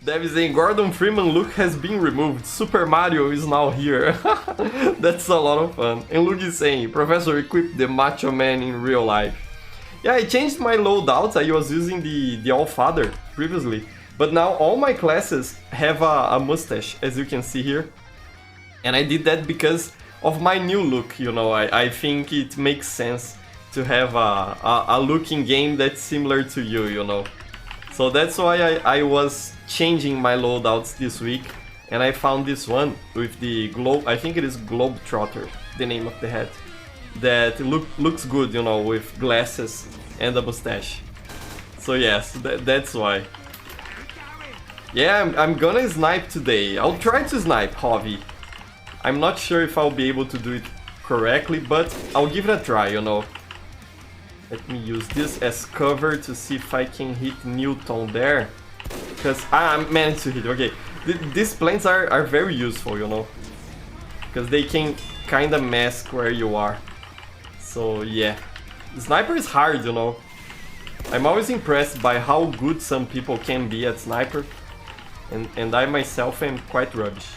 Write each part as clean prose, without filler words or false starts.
Dev is saying Gordon Freeman look has been removed. Super Mario is now here. That's a lot of fun. And Luke is saying, Professor equipped the Macho Man in real life. Yeah, I changed my loadouts. I was using the All-Father previously. But now all my classes have a mustache, as you can see here. And I did that because of my new look, you know. I think it makes sense to have a look in game that's similar to you, you know. So that's why I was changing my loadouts this week, and I found this one with the globe. I think it is Globetrotter, the name of the hat. That looks good, you know, with glasses and a mustache. So yes, that's why. Yeah, I'm gonna snipe today. I'll try to snipe Javi. I'm not sure if I'll be able to do it correctly, but I'll give it a try, you know. Let me use this as cover to see if I can hit Newton there. Because I managed to hit, okay. These planes are very useful, you know. Because they can kinda mask where you are. So yeah. Sniper is hard, you know. I'm always impressed by how good some people can be at sniper. And I myself am quite rubbish.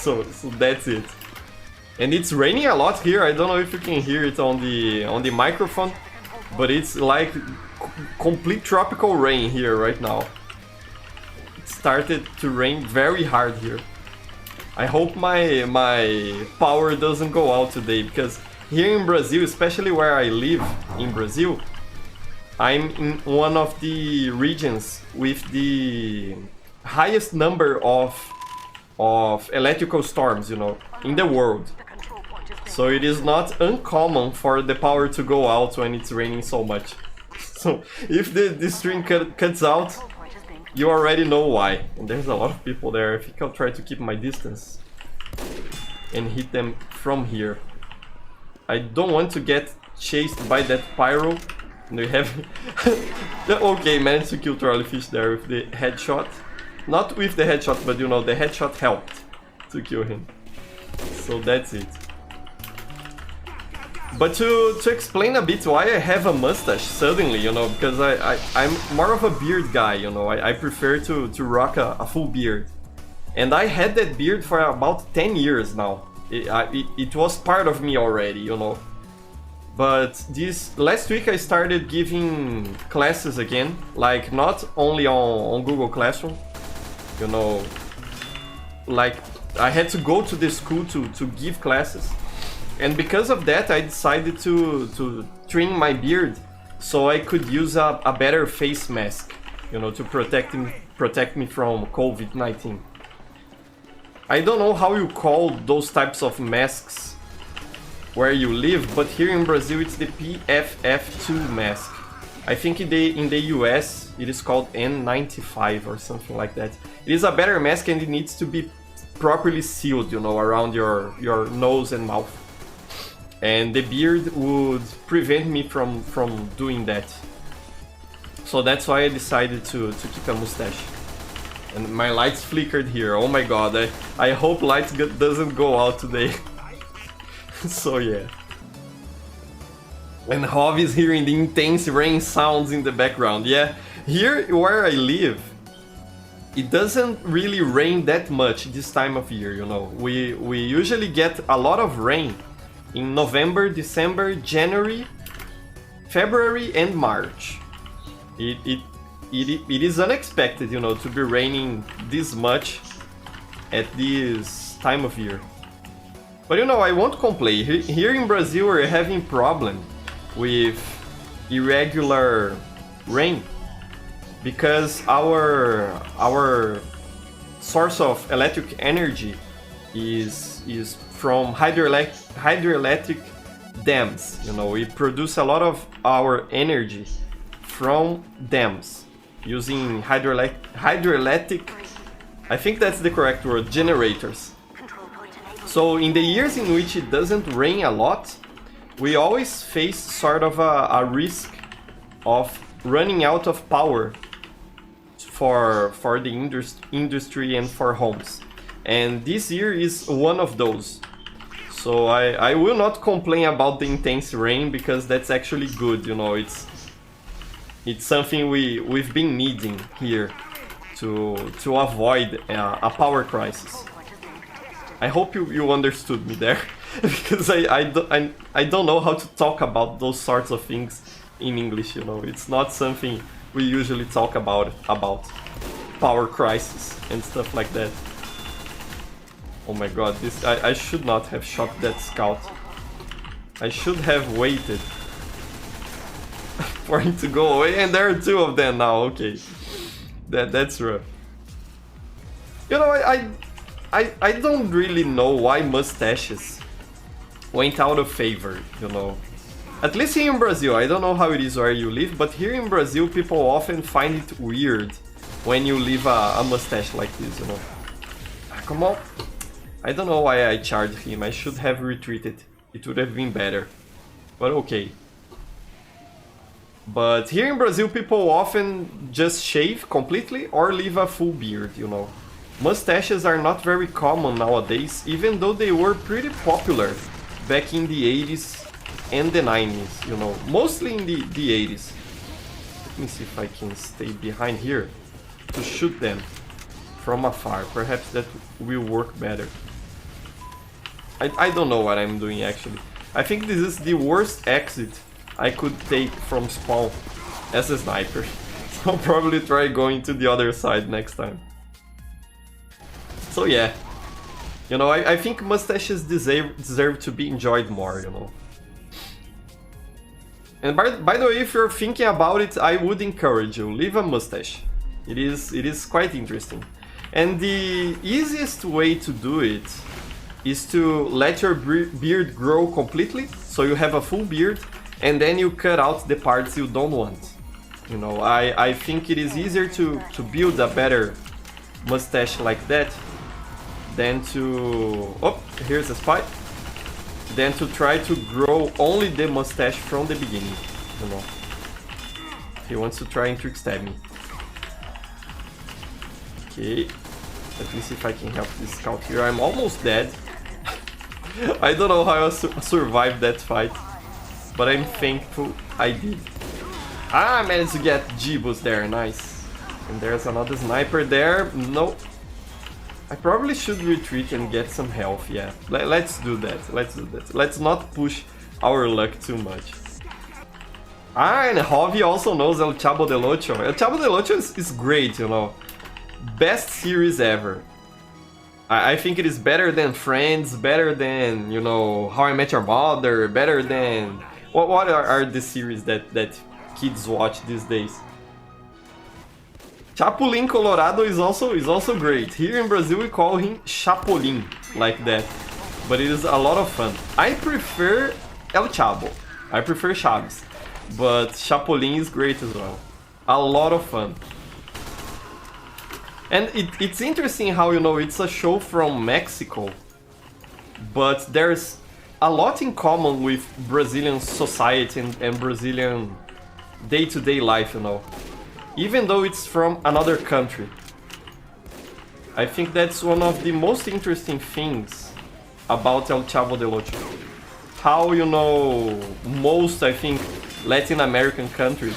So that's it. And it's raining a lot here. I don't know if you can hear it on the microphone, but it's like complete tropical rain here right now. It started to rain very hard here. I hope my power doesn't go out today, because here in Brazil, especially where I live in Brazil, I'm in one of the regions with the highest number of electrical storms, you know, in the world. So it is not uncommon for the power to go out when it's raining so much. So if the stream cuts out, you already know why. And there's a lot of people there. I think I'll try to keep my distance and hit them from here. I don't want to get chased by that pyro. We have... Okay, managed to kill Trolleyfish there with the headshot. Not with the headshot, but you know, the headshot helped to kill him. So that's it. But to explain a bit why I have a mustache suddenly, you know, because I'm more of a beard guy, you know. I prefer to rock a full beard. And I had that beard for about 10 years now. It was part of me already, you know. But this last week I started giving classes again, like not only on Google Classroom, you know, like I had to go to the school to give classes. And because of that, I decided to trim my beard so I could use a better face mask, you know, to protect me from COVID-19. I don't know how you call those types of masks where you live, but here in Brazil it's the TF2 mask. I think in the US it is called N95 or something like that. It is a better mask and it needs to be properly sealed, you know, around your nose and mouth. And the beard would prevent me from doing that. So that's why I decided to keep a mustache. And my lights flickered here. Oh my god, I hope lights doesn't go out today. So yeah. And Javi is hearing the intense rain sounds in the background. Yeah, here where I live, it doesn't really rain that much this time of year, you know. We usually get a lot of rain in November, December, January, February and March. It is unexpected, you know, to be raining this much at this time of year. But you know, I won't complain. Here in Brazil we're having problem with irregular rain because our source of electric energy is from hydroelectric dams. You know, we produce a lot of our energy from dams using hydroelectric, I think that's the correct word, generators. So in the years in which it doesn't rain a lot, we always face sort of a risk of running out of power for the industry and for homes. And this year is one of those. So I will not complain about the intense rain because that's actually good, you know. It's something we've been needing here to avoid a power crisis. I hope you understood me there, because I don't know how to talk about those sorts of things in English, you know. It's not something we usually talk about power crisis and stuff like that. Oh my god, this I should not have shot that scout. I should have waited for him to go away, and there are two of them now. Okay, that's rough. You know, I don't really know why mustaches went out of favor, you know. At least here in Brazil, I don't know how it is where you live, but here in Brazil people often find it weird when you leave a mustache like this, you know. Come on. I don't know why I charged him, I should have retreated. It would have been better. But okay. But here in Brazil people often just shave completely or leave a full beard, you know. Mustaches are not very common nowadays, even though they were pretty popular back in the 80s and the 90s, you know, mostly in the 80s. Let me see if I can stay behind here to shoot them from afar. Perhaps that will work better. I don't know what I'm doing actually. I think this is the worst exit I could take from spawn as a sniper. So I'll probably try going to the other side next time. So yeah, you know, I think mustaches deserve to be enjoyed more, you know. And by the way, if you're thinking about it, I would encourage you, leave a mustache. It is quite interesting. And the easiest way to do it is to let your beard grow completely, so you have a full beard, and then you cut out the parts you don't want. You know, I think it is easier to build a better mustache like that than to... Oh, here's a spy. Than to try to grow only the mustache from the beginning, you know. He wants to try and trick stab me. Okay, let me see if I can help this scout here. I'm almost dead. I don't know how I survived that fight, but I'm thankful I did. Ah, I managed to get Jibus there, nice. And there's another sniper there. No. I probably should retreat and get some health, yeah. Let's do that, let's do that. Let's not push our luck too much. Ah, and Javi also knows El Chavo del Ocho. El Chavo del Ocho is great, you know. Best series ever. I think it is better than Friends, better than, you know, How I Met Your Mother, better than... What are the series that kids watch these days? Chapulin Colorado is also great. Here in Brazil we call him Chapolin, like that. But it is a lot of fun. I prefer El Chavo. I prefer Chaves. But Chapolin is great as well. A lot of fun. And it's interesting how, you know, it's a show from Mexico, but there's a lot in common with Brazilian society and Brazilian day-to-day life, you know. Even though it's from another country. I think that's one of the most interesting things about El Chavo del Ocho. How, you know, most, I think, Latin American countries...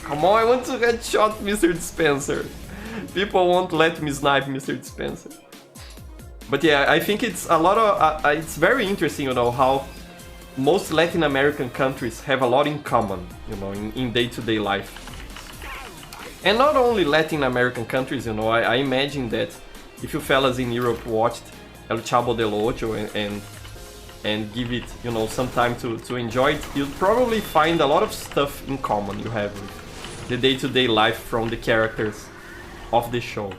Come on, I want to headshot Mr. Dispenser. People won't let me snipe Mr. Dispenser. But yeah, I think it's a lot of... it's very interesting, you know, how most Latin American countries have a lot in common, you know, in day-to-day life. And not only Latin American countries, you know, I imagine that if you fellas in Europe watched El Chavo del Ocho and give it, you know, some time to enjoy it, you'd probably find a lot of stuff in common you have with the day-to-day life from the characters of the show. Okay.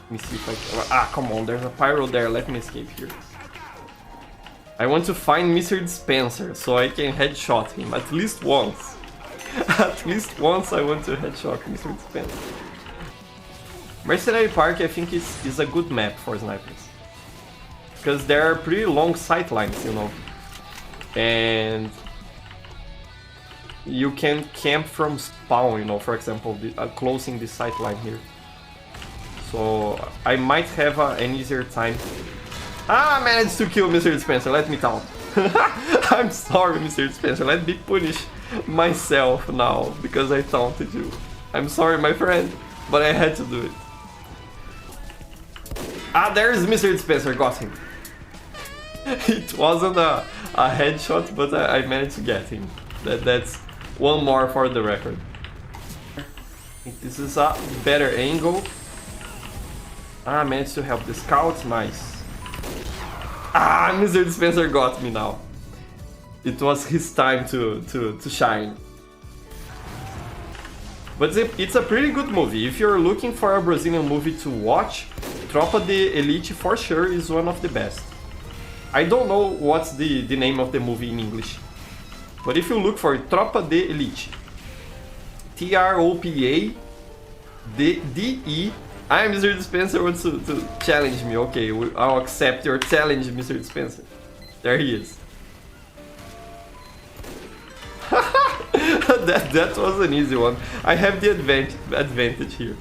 Let me see if I can... Ah, come on, there's a pyro there, let me escape here. I want to find Mr. Dispenser so I can headshot him at least once. At least once I want to headshot Mr. Dispenser. Mercenary Park, I think, is a good map for snipers. Because there are pretty long sight lines, you know. And you can camp from spawn, you know, for example, closing the sight line here. So I might have an easier time. Ah, I managed to kill Mr. Dispenser, let me count. I'm sorry, Mr. Dispenser, let me punish myself now because I taunted you. I'm sorry, my friend, but I had to do it. Ah, there's Mr. Dispenser, got him. It wasn't a headshot, but I managed to get him. That's one more for the record. I think this is a better angle. Ah, I managed to help the scout, nice. Ah, Mr. Dispenser got me now. It was his time to shine. But it's a pretty good movie. If you're looking for a Brazilian movie to watch, Tropa de Elite for sure is one of the best. I don't know what's the name of the movie in English. But if you look for Tropa de Elite, Tropa de I, Mr. Dispenser, wants to challenge me. Okay, I'll accept your challenge, Mr. Dispenser. There he is. that was an easy one. I have the advantage here.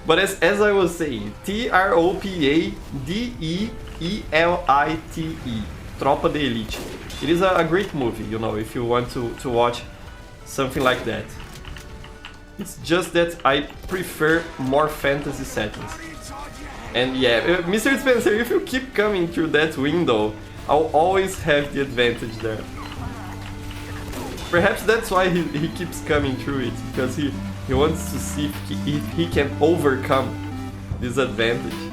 But as I was saying, Tropa de Elite, Tropa de Elite. It is a great movie, you know, if you want to watch something like that. It's just that I prefer more fantasy settings. And yeah, Mr. Spencer, if you keep coming through that window, I'll always have the advantage there. Perhaps that's why he keeps coming through it, because he wants to see if he can overcome this advantage.